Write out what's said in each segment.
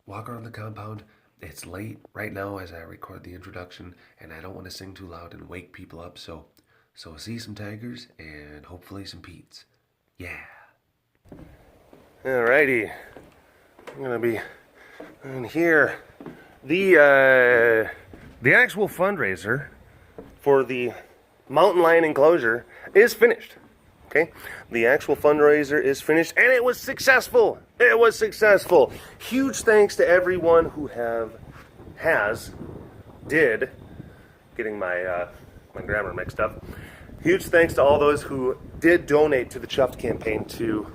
walk around the compound. It's late right now as I record the introduction, and I don't want to sing too loud and wake people up, so see some tigers and hopefully some Pete's. Yeah. Alrighty. I'm gonna be in here. The actual fundraiser for the mountain lion enclosure is finished. Okay, the actual fundraiser is finished, and it was successful. It was successful. Huge thanks to everyone who did, getting my my grammar mixed up. Huge thanks to all those who did donate to the Chuffed campaign to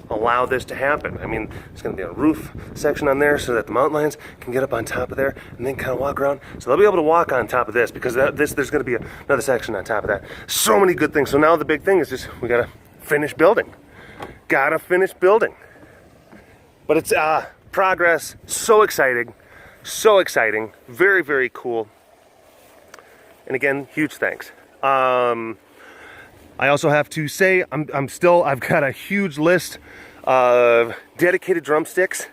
allow this to happen. I mean, there's going to be a roof section on there so that the mountain lions can get up on top of there and then kind of walk around. So they'll be able to walk on top of this because there's going to be another section on top of that. So many good things. So now the big thing is just we got to finish building. Got to finish building. But it's progress. So exciting. So exciting. Very, very cool. And again, huge thanks. I also have to say I've got a huge list of dedicated drumsticks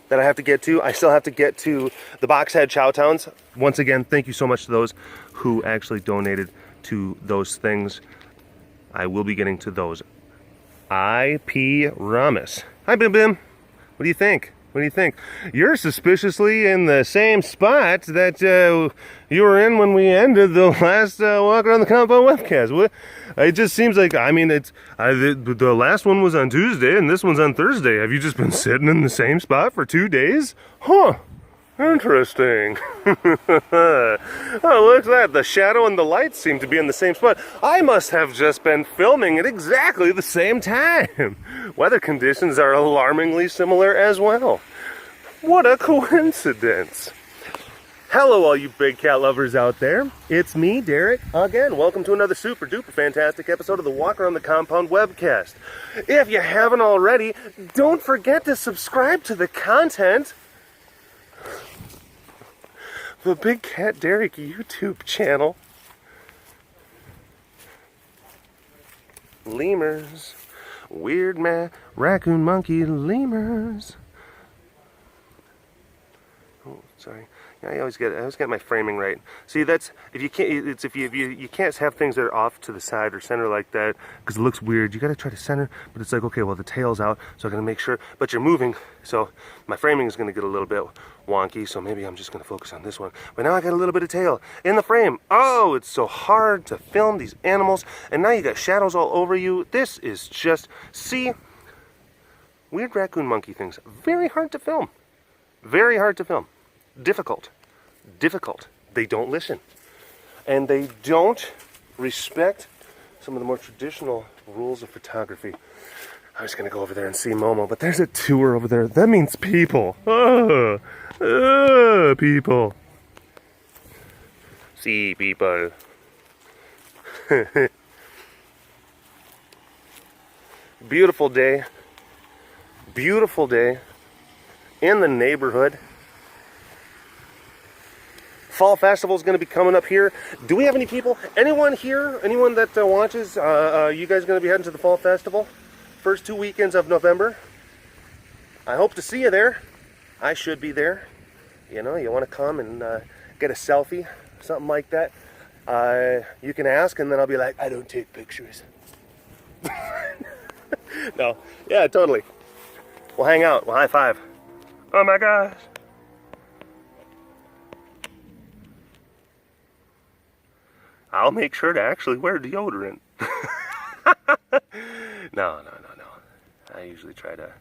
that I have to get to. I still have to get to the Boxhead Chowtowns. Once again, thank you so much to those who actually donated to those things. I will be getting to those. I.P. Ramis. Hi, Bim Bim. What do you think? What do you think? You're suspiciously in the same spot that you were in when we ended the last Walk Around the Compound webcast. It just seems like, I mean, the last one was on Tuesday and this one's on Thursday. Have you just been sitting in the same spot for 2 days? Huh. Interesting. Oh, look at that. The shadow and the light seem to be in the same spot. I must have just been filming at exactly the same time. Weather conditions are alarmingly similar as well. What a coincidence. Hello, all you big cat lovers out there. It's me, Derek, again. Welcome to another super duper fantastic episode of the Walk Around the Compound webcast. If you haven't already, don't forget to subscribe to the content. The BigCatDerek YouTube channel. Lemurs. Weird raccoon monkey lemurs. Oh, sorry. Yeah, I always get my framing right. See, that's if you can't have things that are off to the side or center like that because it looks weird. You got to try to center, but it's like, okay, well the tail's out, so I got to make sure. But you're moving, so my framing is going to get a little bit wonky. So maybe I'm just going to focus on this one. But now I got a little bit of tail in the frame. Oh, it's so hard to film these animals, and now you got shadows all over you. This is just weird raccoon monkey things. Very hard to film. Very hard to film. Difficult. They don't listen. And they don't respect some of the more traditional rules of photography. I was going to go over there and see Momo, but there's a tour over there. That means people. People. See people. Beautiful day. Beautiful day in the neighborhood. Fall Festival is going to be coming up here. Do we have any people? Anyone here? Anyone that watches? You guys going to be heading to the Fall Festival? First 2 weekends of November. I hope to see you there. I should be there. You know, you want to come and get a selfie, something like that. You can ask, and then I'll be like, I don't take pictures. No, yeah, totally. We'll hang out. We'll high five. Oh my gosh. I'll make sure to actually wear deodorant. No. I usually try to.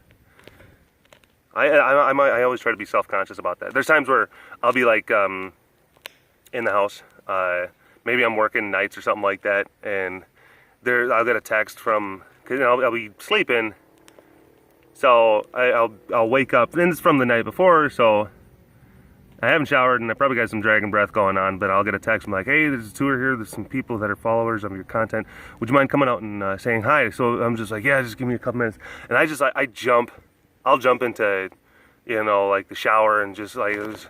I always try to be self-conscious about that. There's times where I'll be like in the house. Maybe I'm working nights or something like that, and I'll get a text from, cause I'll be sleeping. So I'll wake up, and it's from the night before, so I haven't showered, and I probably got some dragon breath going on, but I'll get a text from like, hey, there's a tour here, there's some people that are followers of your content. Would you mind coming out and saying hi? So I'm just like, yeah, just give me a couple minutes. And I'll jump into, you know, like the shower and just like, hey!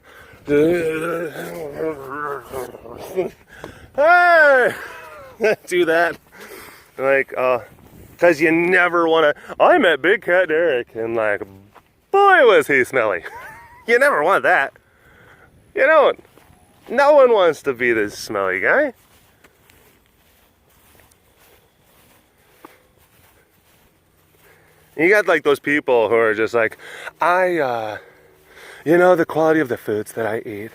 Do that. Like, because you never want to, I met BigCatDerek, and like, boy, was he smelly. You never want that. You don't. No one wants to be this smelly guy. You got like those people who are just like, you know, the quality of the foods that I eat,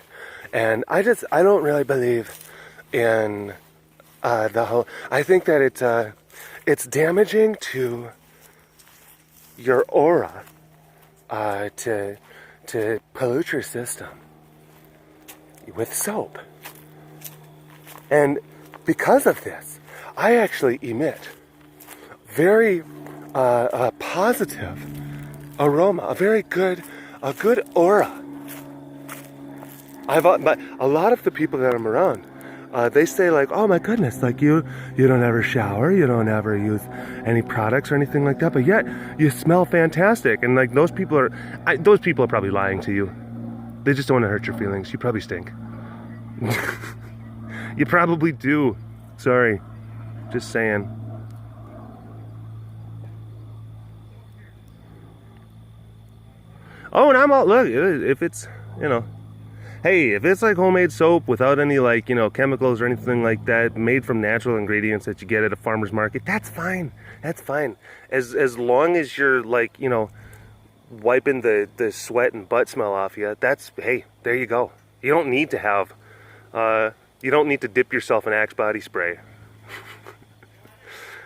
and I don't really believe in the whole. I think that it's damaging to your aura to pollute your system with soap, and because of this, I actually emit very positive aroma, a good aura. But a lot of the people that I'm around, they say like, oh my goodness, like you don't ever shower, you don't ever use any products or anything like that, but yet you smell fantastic. And like those people are probably lying to you. They just don't want to hurt your feelings. You probably stink. You probably do. Sorry, just saying. Oh, and I'm all, look, if it's, you know, hey, if it's like homemade soap without any like, you know, chemicals or anything like that, made from natural ingredients that you get at a farmer's market, that's fine. That's fine. As long as you're like, you know, wiping the sweat and butt smell off you, that's, hey, there you go. You don't need to have, you don't need to dip yourself in Axe body spray.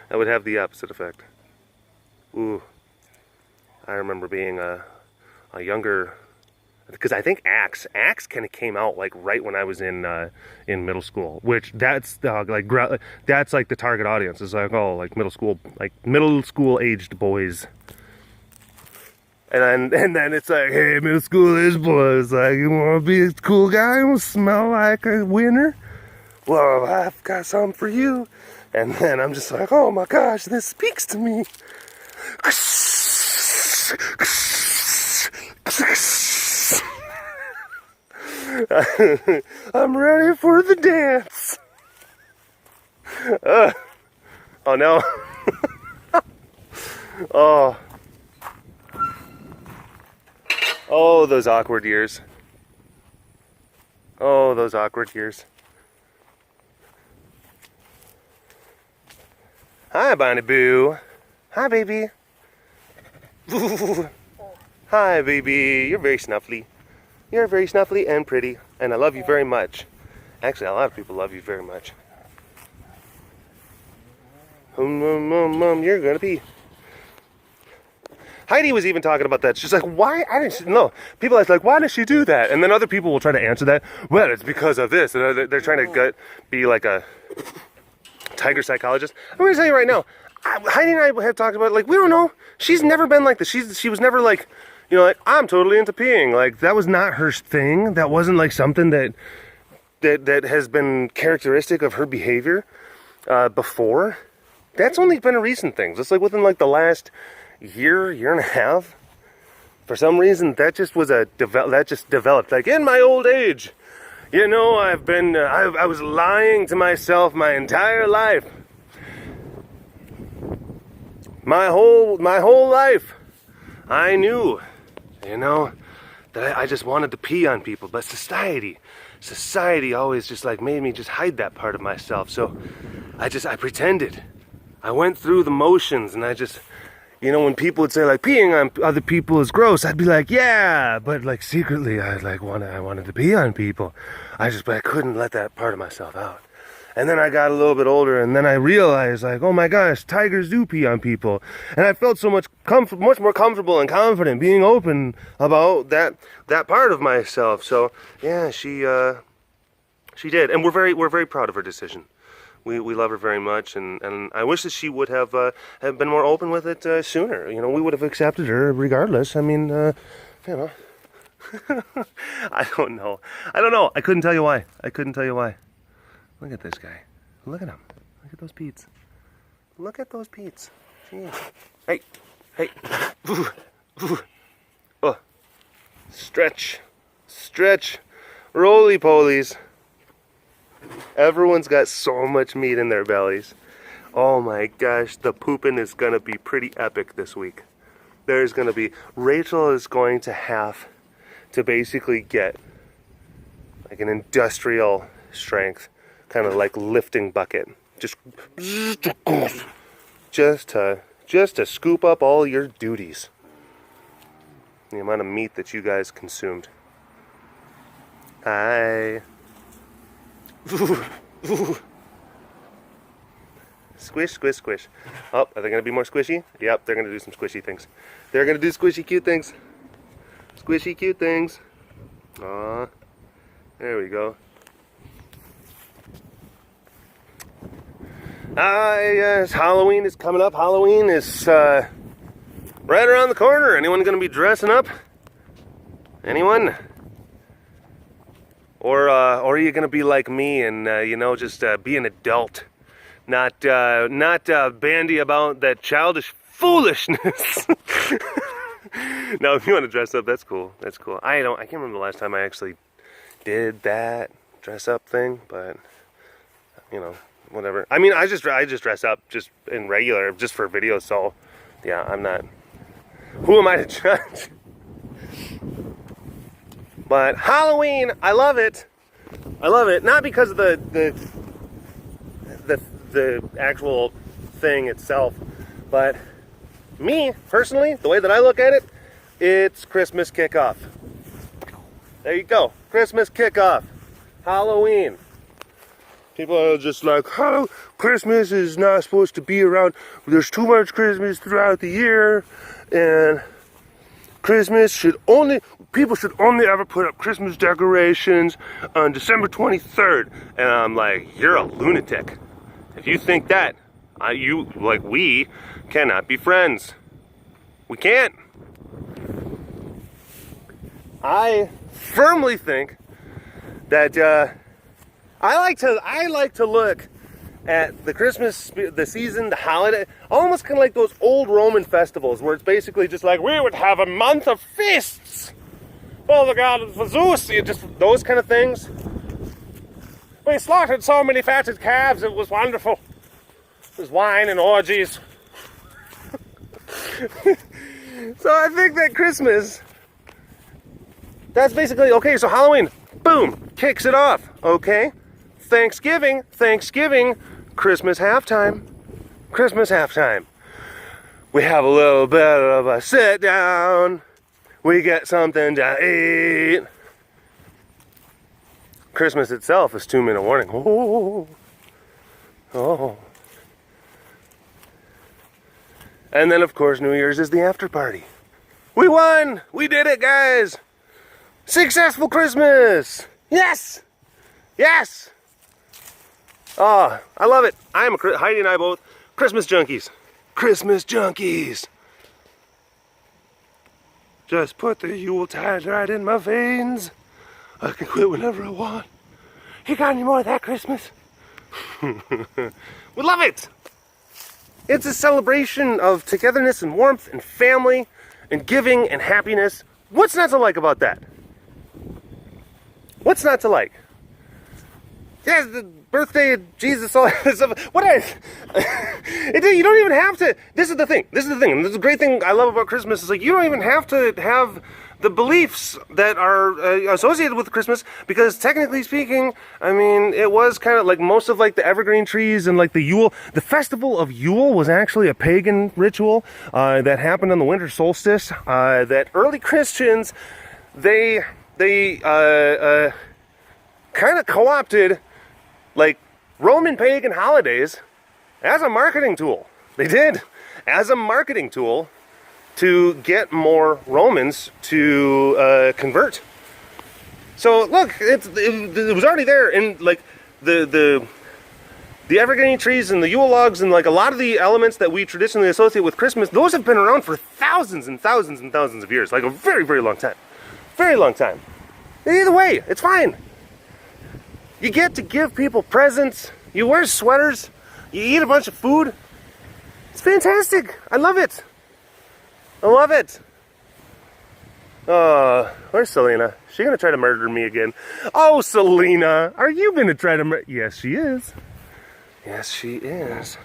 That would have the opposite effect. Ooh, I remember being a younger, because I think Axe kind of came out like right when I was in middle school, which that's that's like the target audience. It's like, oh, like middle school aged boys. And then it's like, hey, middle school aged boys, like, you want to be a cool guy? You want to smell like a winner? Well, I've got something for you. And then I'm just like, oh my gosh, this speaks to me. I'm ready for the dance. Oh no. Oh, those awkward years. Oh, those awkward years. Hi, Bonnie Boo. Hi, baby. Ooh. Hi, baby. You're very snuffly. You're very snuffly and pretty, and I love you very much. Actually, a lot of people love you very much. Mom, you're gonna pee. Heidi was even talking about that. She's like, why? I didn't know. People are like, why does she do that? And then other people will try to answer that. Well, it's because of this. And they're trying to be like a tiger psychologist. I'm gonna tell you right now, Heidi and I have talked about it, like, we don't know. She's never been like this. She was never like, you know, like, I'm totally into peeing. Like, that was not her thing. That wasn't like something that has been characteristic of her behavior before. That's only been a recent thing. Just like within like the last year and a half. For some reason, that just was that just developed. Like, in my old age, you know, I've been, I was lying to myself my entire life. My whole life, I knew, you know, that I just wanted to pee on people. But society always just like made me just hide that part of myself. So I pretended. I went through the motions, and I just, you know, when people would say like peeing on other people is gross, I'd be like, yeah, but like secretly I wanted to pee on people. But I couldn't let that part of myself out. And then I got a little bit older, and then I realized like, oh my gosh, tigers do pee on people. And I felt so much more comfortable and confident being open about that part of myself. So yeah, she did, and we're very proud of her decision. We love her very much, and I wish that she would have been more open with it sooner. You know, we would have accepted her regardless. I mean, you know, I don't know. I couldn't tell you why. Look at this guy. Look at him. Look at those Pete's. Look at those Pete's. Jeez. Hey. Ooh. Oh. Stretch. Roly polies. Everyone's got so much meat in their bellies. Oh my gosh, the pooping is gonna be pretty epic this week. Rachel is going to have to basically get like an industrial strength, kind of like lifting bucket. Just to scoop up all your duties. The amount of meat that you guys consumed. Hi. Squish, squish, squish. Oh, are they going to be more squishy? Yep, they're going to do some squishy things. They're going to do squishy, cute things. Squishy, cute things. Aw. There we go. Yes, Halloween is coming up. Halloween is right around the corner. Anyone going to be dressing up? Anyone? Or are you going to be like me and, you know, just be an adult? Not bandy about that childish foolishness. Now, if you want to dress up, that's cool. That's cool. I can't remember the last time I actually did that dress up thing, but, you know, whatever. I mean, I just dress up just in regular, just for videos, so, yeah, I'm not... Who am I to judge? But Halloween, I love it. I love it. Not because of the actual thing itself, but me, personally, the way that I look at it, it's Christmas kickoff. There you go. Christmas kickoff. Halloween. People are just like, oh, Christmas is not supposed to be around. There's too much Christmas throughout the year, and Christmas people should only ever put up Christmas decorations on December 23rd. And I'm like, you're a lunatic. If you think that, we cannot be friends. We can't. I firmly think that I like to look at the Christmas, the season, the holiday, almost kind of like those old Roman festivals where it's basically just like, we would have a month of feasts for the god for Zeus, just those kind of things. We slaughtered so many fatted calves, it was wonderful. There's wine and orgies. So I think that Christmas, that's basically, okay, so Halloween, boom, kicks it off, okay? Thanksgiving, Christmas halftime. We have a little bit of a sit down. We get something to eat. Christmas itself is 2-minute warning. Oh. And then, of course, New Year's is the after party. We won! We did it, guys! Successful Christmas! Yes! Yes! Oh, I love it. Heidi and I both, Christmas junkies. Christmas junkies! Just put the Yuletide right in my veins. I can quit whenever I want. You got any more of that Christmas? We love it! It's a celebration of togetherness and warmth and family and giving and happiness. What's not to like about that? What's not to like? Yeah, the birthday of Jesus, all that stuff. You don't even have to. This is the thing. And this is the great thing I love about Christmas is like you don't even have to have the beliefs that are associated with Christmas, because technically speaking, I mean, it was kind of like most of like the evergreen trees and like the Yule. The festival of Yule was actually a pagan ritual that happened on the winter solstice. That early Christians, they kind of co-opted like Roman pagan holidays as a marketing tool. They did, as a marketing tool, to get more Romans to convert. So look, it was already there, and like the evergreen trees and the Yule logs and like a lot of the elements that we traditionally associate with Christmas, those have been around for thousands and thousands and thousands of years, like a very, very long time. Very long time. Either way, it's fine. You get to give people presents, you wear sweaters, you eat a bunch of food. It's fantastic. I love it. I love it. Where's Selena? Is she gonna try to murder me again? Oh, Selena, are you gonna try to murder? Yes, she is. Yes, she is.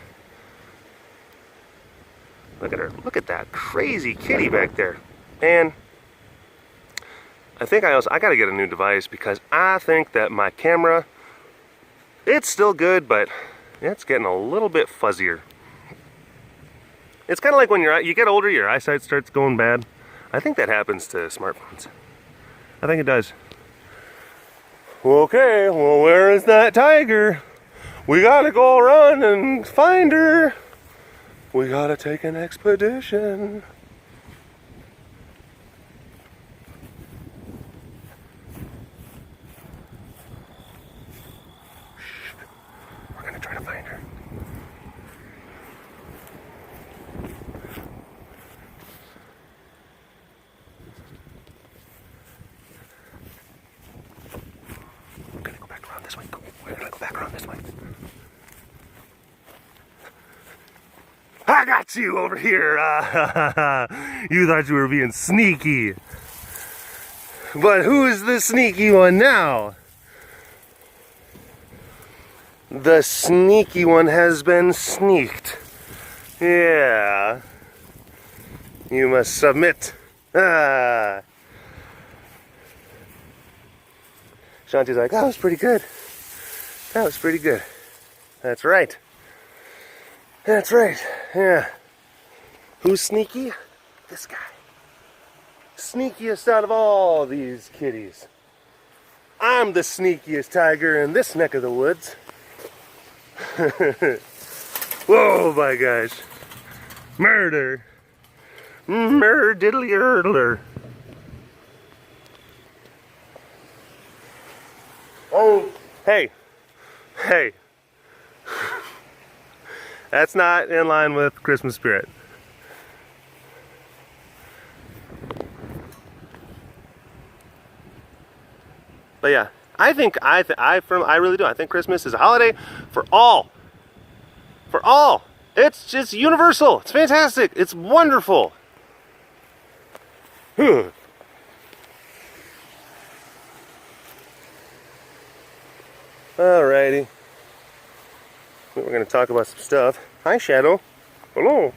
Look at her. Look at that crazy kitty back there. And I think I gotta get a new device because I think that my camera, it's still good, but it's getting a little bit fuzzier. It's kind of like when you get older, your eyesight starts going bad. I think that happens to smartphones. I think it does. Okay, well, where is that tiger? We gotta go run and find her. We gotta take an expedition. Shh. We're gonna try to find her. We're gonna go back around this way. We're gonna go back around this way. I got you over here. You thought you were being sneaky. But who's the sneaky one now? The sneaky one has been sneaked. Yeah. You must submit. Shanti's like, that was pretty good. That was pretty good. That's right. That's right, yeah. Who's sneaky? This guy. Sneakiest out of all these kitties. I'm the sneakiest tiger in this neck of the woods. Whoa, my gosh. Murder. Murder diddly urdler. Oh, hey. Hey. That's not in line with Christmas spirit. But yeah, I really do. I think Christmas is a holiday for all. For all. It's just universal. It's fantastic. It's wonderful. Alrighty. We're going to talk about some stuff. Hi, Shadow. Hello.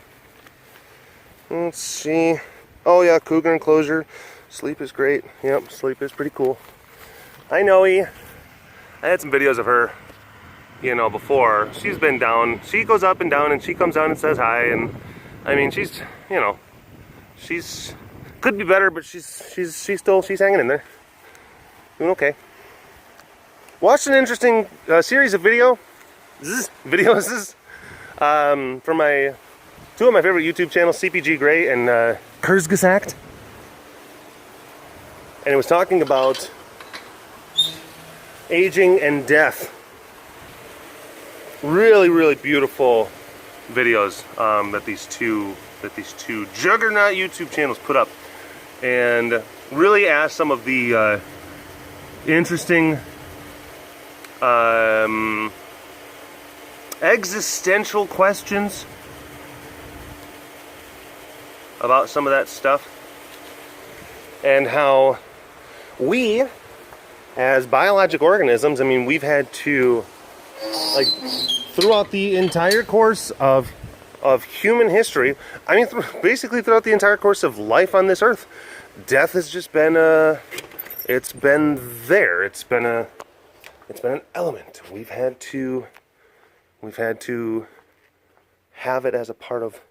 Let's see. Oh, yeah, cougar enclosure. Sleep is great. Yep, sleep is pretty cool. Hi, Noey. I had some videos of her, you know, before. She's been down. She goes up and down, and she comes down and says hi. And, I mean, she's, you know, she's, could be better, but she's hanging in there. Doing okay. Watched an interesting series of videos from two of my favorite YouTube channels, CGP Grey and Kuzgesagt. And it was talking about aging and death. Really, really beautiful videos that these two juggernaut YouTube channels put up, and really asked some of the interesting existential questions about some of that stuff, and how we, as biologic organisms, I mean, we've had to, like, throughout the entire course of human history, I mean, basically throughout the entire course of life on this earth, death has just been it's been there. It's been an element. We've had to have it as a part of,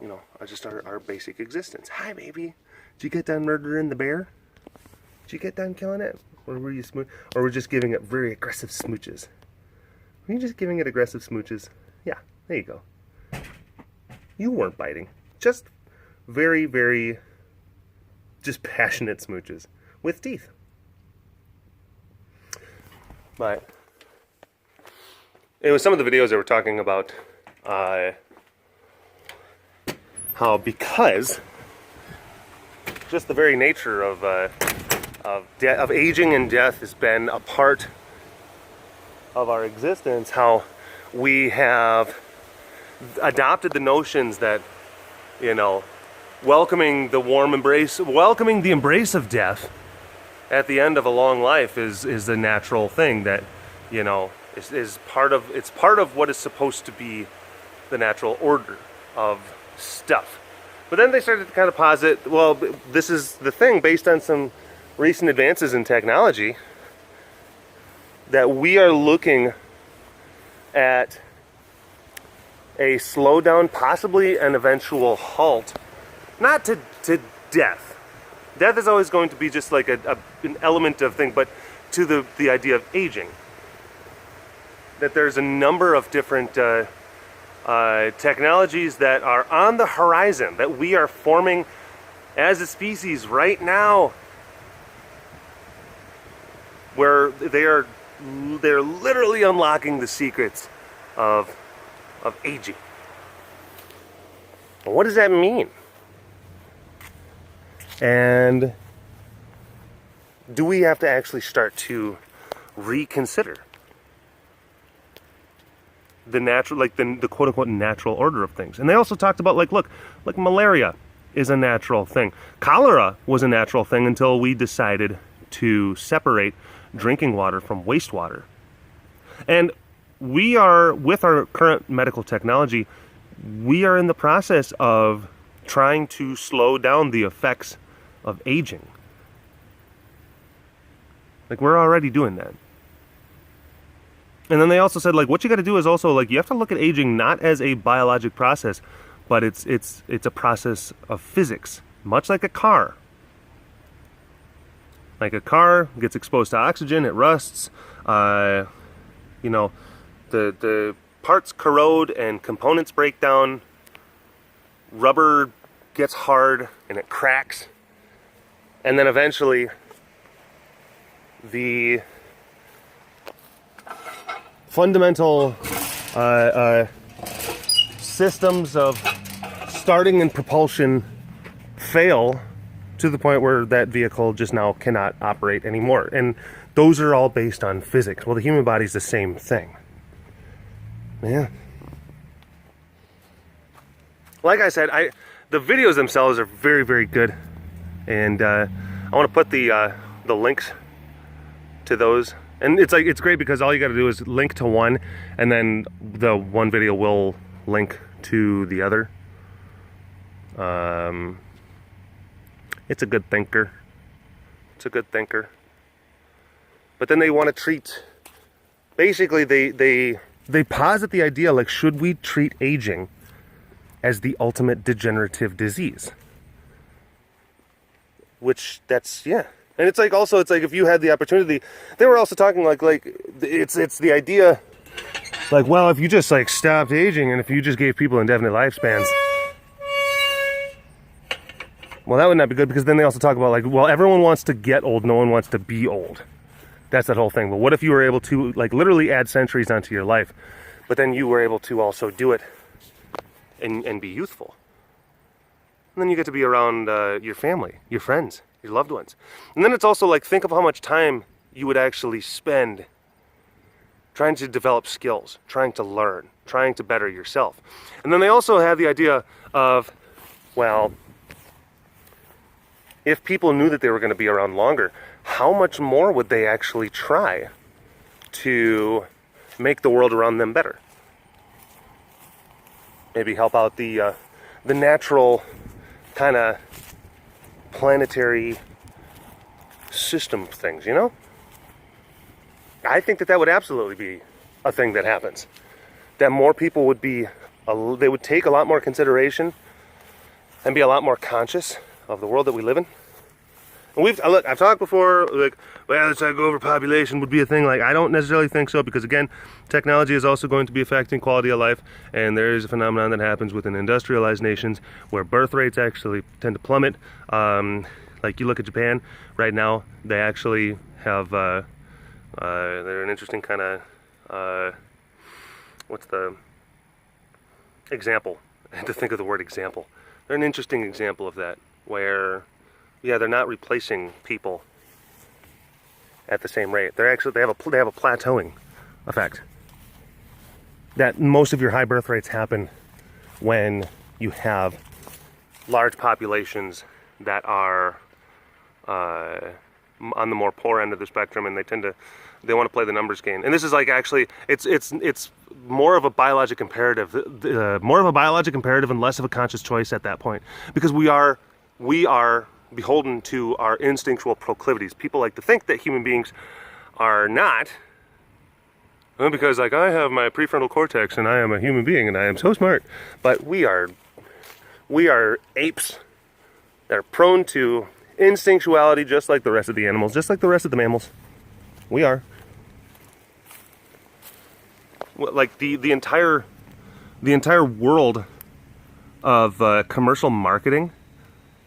you know, just our basic existence. Hi, baby. Did you get done murdering the bear? Did you get done killing it? Or were you or we're just giving it very aggressive smooches? Were you just giving it aggressive smooches? Yeah, there you go. You weren't biting. Just very, very, just passionate smooches with teeth. But it was some of the videos that were talking about how, because just the very nature of aging and death has been a part of our existence, how we have adopted the notions that, you know, welcoming the embrace of death at the end of a long life is a natural thing that, you know, is part of what is supposed to be the natural order of stuff. But then they started to kind of posit, well, this is the thing, based on some recent advances in technology, that we are looking at a slowdown, possibly an eventual halt, not to death. Death is always going to be just like an element of thing, but to the idea of aging. That there's a number of different technologies that are on the horizon, that we are forming as a species right now, where they're literally unlocking the secrets of aging. What does that mean? And do we have to actually start to reconsider the natural, like the quote-unquote natural order of things? And they also talked about, like, look, like malaria is a natural thing. Cholera was a natural thing until we decided to separate drinking water from wastewater. And we are, with our current medical technology, we are in the process of trying to slow down the effects of aging. Like, we're already doing that. And then they also said, like, what you got to do is also, like, you have to look at aging not as a biologic process, but it's a process of physics, much like a car. Like, a car gets exposed to oxygen, it rusts, you know, the parts corrode and components break down, rubber gets hard and it cracks, and then eventually the fundamental systems of starting and propulsion fail to the point where that vehicle just now cannot operate anymore. And those are all based on physics. Well, the human body's the same thing. Yeah. Like I said, the videos themselves are very, very good, and I want to put the links to those. And it's great because all you got to do is link to one, and then the one video will link to the other. It's a good thinker. It's a good thinker. But then they want to treat. Basically, they posit the idea, like, should we treat aging as the ultimate degenerative disease? Which, that's, yeah. And it's like, also, it's like, if you had the opportunity, they were also talking like it's the idea, like, well, if you just, like, stopped aging and if you just gave people indefinite lifespans, well, that would not be good, because then they also talk about, like, well, everyone wants to get old, no one wants to be old. That's that whole thing. But what if you were able to, like, literally add centuries onto your life, but then you were able to also do it and be youthful? And then you get to be around your family, your friends, your loved ones. And then it's also like, think of how much time you would actually spend trying to develop skills, trying to learn, trying to better yourself. And then they also have the idea of, well, if people knew that they were going to be around longer, how much more would they actually try to make the world around them better? Maybe help out the natural kind of planetary system things, you know? I think that would absolutely be a thing that happens. That more people would be, they would take a lot more consideration and be a lot more conscious of the world that we live in. And I've talked before, like, well, it's like overpopulation would be a thing. Like, I don't necessarily think so, because again, technology is also going to be affecting quality of life, and there is a phenomenon that happens within industrialized nations where birth rates actually tend to plummet. Like, you look at Japan right now, they actually have, they're an interesting kind of, what's the example? I had to think of the word example. They're an interesting example of that, where, yeah, they're not replacing people at the same rate. They have a plateauing effect. That most of your high birth rates happen when you have large populations that are on the more poor end of the spectrum, and they want to play the numbers game. And this is like, actually, it's more of a biologic imperative, and less of a conscious choice at that point, because we are beholden to our instinctual proclivities. People like to think that human beings are not, because like, I have my prefrontal cortex and I am a human being and I am so smart. But we are apes that are prone to instinctuality, just like the rest of the animals, just like the rest of the mammals. We are. Like the entire world of commercial marketing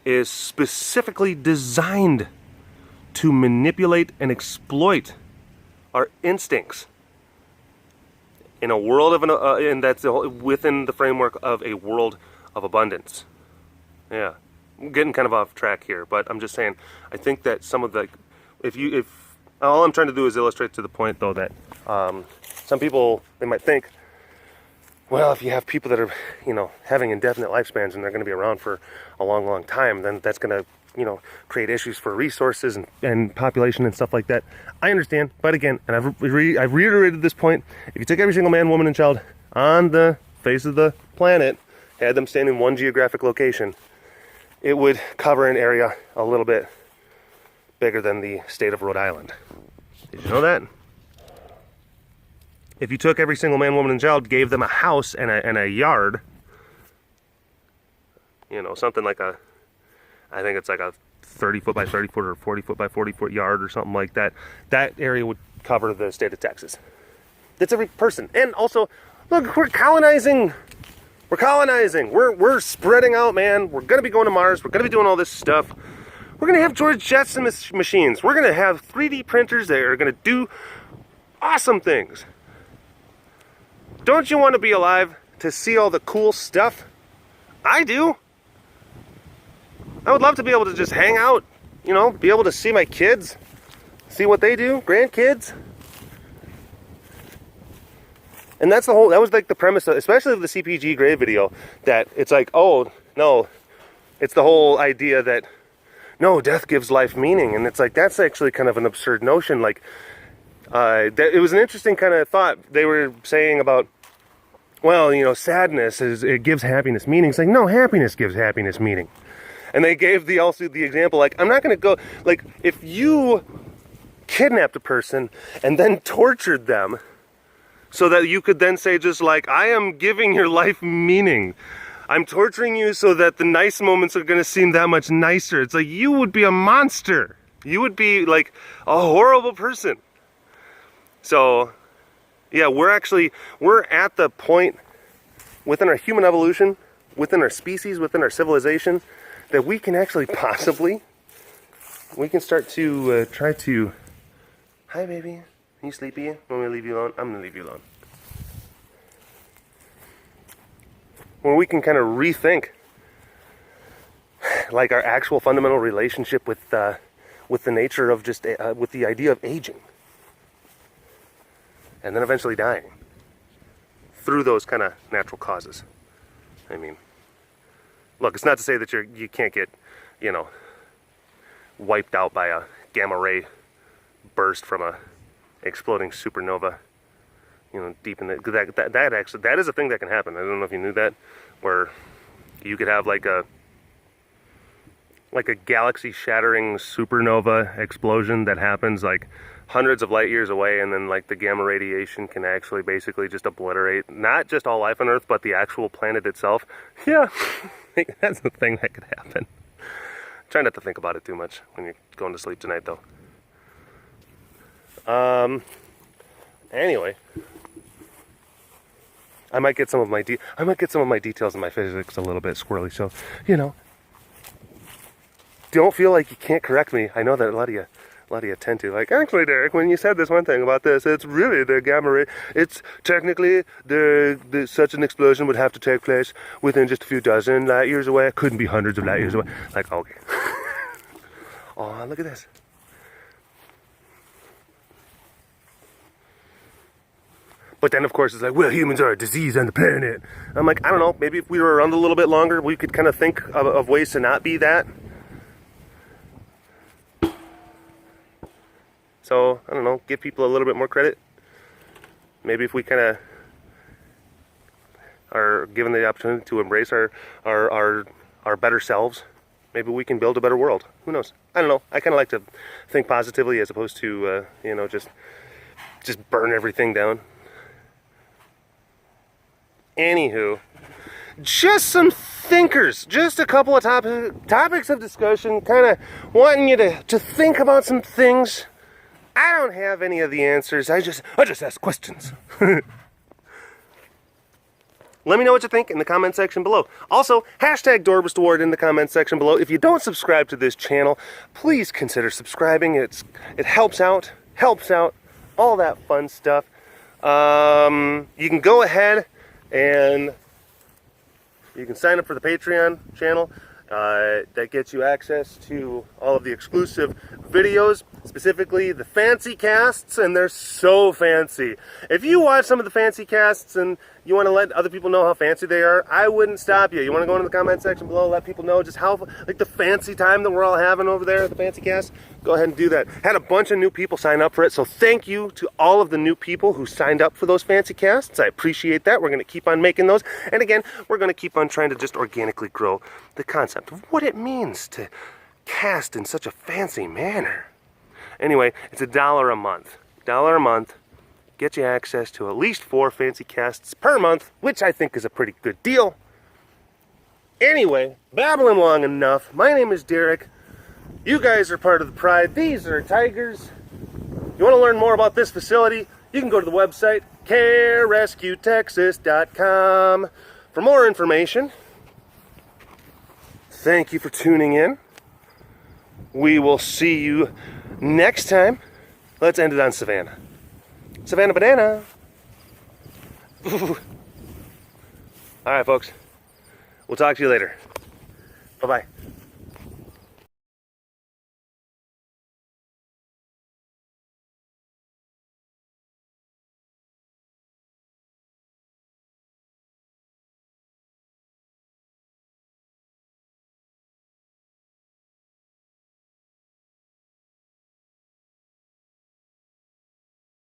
is specifically designed to manipulate and exploit our instincts in a world of and that's within the framework of a world of abundance. Yeah, I'm getting kind of off track here, but I'm just saying, I think that some of the, if all I'm trying to do is illustrate to the point though that some people, they might think, well, if you have people that are, having indefinite lifespans and they're going to be around for a long, long time, then that's going to, create issues for resources and population and stuff like that. I understand, but again, and I've reiterated this point, if you took every single man, woman, and child on the face of the planet, had them stand in one geographic location, it would cover an area a little bit bigger than the state of Rhode Island. Did you know that? If you took every single man, woman, and child, gave them a house and a yard, something like I think it's like a 30 foot by 30 foot or 40 foot by 40 foot yard or something like that, that area would cover the state of Texas. That's every person. And also, look, we're colonizing. We're spreading out, man. We're going to be going to Mars. We're going to be doing all this stuff. We're going to have George Jetson machines. We're going to have 3D printers that are going to do awesome things. Don't you want to be alive to see all the cool stuff? I do. I would love to be able to just hang out, be able to see my kids, see what they do, grandkids. And that was like the premise, especially of the CPG Grey video, that it's like, oh, no, it's the whole idea that, no, death gives life meaning. And it's like, that's actually kind of an absurd notion. Like, it was an interesting kind of thought. They were saying about, well, sadness it gives happiness meaning. It's like, no, happiness gives happiness meaning. And they gave also the example, like, I'm not going to go, like, if you kidnapped a person and then tortured them so that you could then say just like, I am giving your life meaning. I'm torturing you so that the nice moments are going to seem that much nicer. It's like, you would be a monster. You would be like a horrible person. So, yeah, we're at the point within our human evolution, within our species, within our civilization, that we can actually we can start to try to, hi baby, are you sleepy? Want me to leave you alone? I'm going to leave you alone. Where we can kind of rethink like our actual fundamental relationship with the nature of just, with the idea of aging. And then eventually dying through those kind of natural causes. I mean, look, it's not to say that you can't get, wiped out by a gamma ray burst from a exploding supernova, deep in the, that is a thing that can happen. I don't know if you knew that, where you could have like a galaxy shattering supernova explosion that happens like hundreds of light years away, and then like the gamma radiation can actually basically just obliterate not just all life on Earth, but the actual planet itself. Yeah, that's the thing that could happen. Try not to think about it too much when you're going to sleep tonight, though. Anyway, I might get some of my details in my physics a little bit squirrely, so don't feel like you can't correct me. I know that a lot of you tend to. Like, actually, Derek, when you said this one thing about this, it's really the gamma ray. It's technically such an explosion would have to take place within just a few dozen light years away. It couldn't be hundreds of light years away. Like, okay. Oh, look at this. But then, of course, it's like, well, humans are a disease on the planet. I'm like, I don't know. Maybe if we were around a little bit longer, we could kind of think of ways to not be that. So, I don't know, give people a little bit more credit. Maybe if we kind of are given the opportunity to embrace our better selves, maybe we can build a better world. Who knows? I don't know. I kind of like to think positively as opposed to, you know, just burn everything down. Anywho, just some thinkers, just a couple of topics of discussion, kind of wanting you to think about some things. I don't have any of the answers. I just ask questions. Let me know what you think in the comment section below. Also, hashtag Dorbestoard in the comment section below. If you don't subscribe to this channel, please consider subscribing. It helps out, all that fun stuff. You can go ahead and you can sign up for the Patreon channel. That gets you access to all of the exclusive videos, specifically the fancy casts, and they're so fancy. If you watch some of the fancy casts and you want to let other people know how fancy they are, I wouldn't stop you. You want to go into the comment section below, let people know just how, like, the fancy time that we're all having over there at the fancy cast. Go ahead and do that. Had a bunch of new people sign up for it, so thank you to all of the new people who signed up for those fancy casts. I appreciate that. We're going to keep on making those, and again, we're going to keep on trying to just organically grow the concept of what it means to cast in such a fancy manner. Anyway, it's $1 a month. $1 a month. Get you access to at least 4 fancy casts per month, which I think is a pretty good deal. Anyway, babbling long enough. My name is Derek. You guys are part of the pride. These are tigers. You want to learn more about this facility? You can go to the website, carerescuetexas.com, for more information. Thank you for tuning in. We will see you next time. Let's end it on Savannah. Savannah Banana. All right, folks. We'll talk to you later. Bye-bye.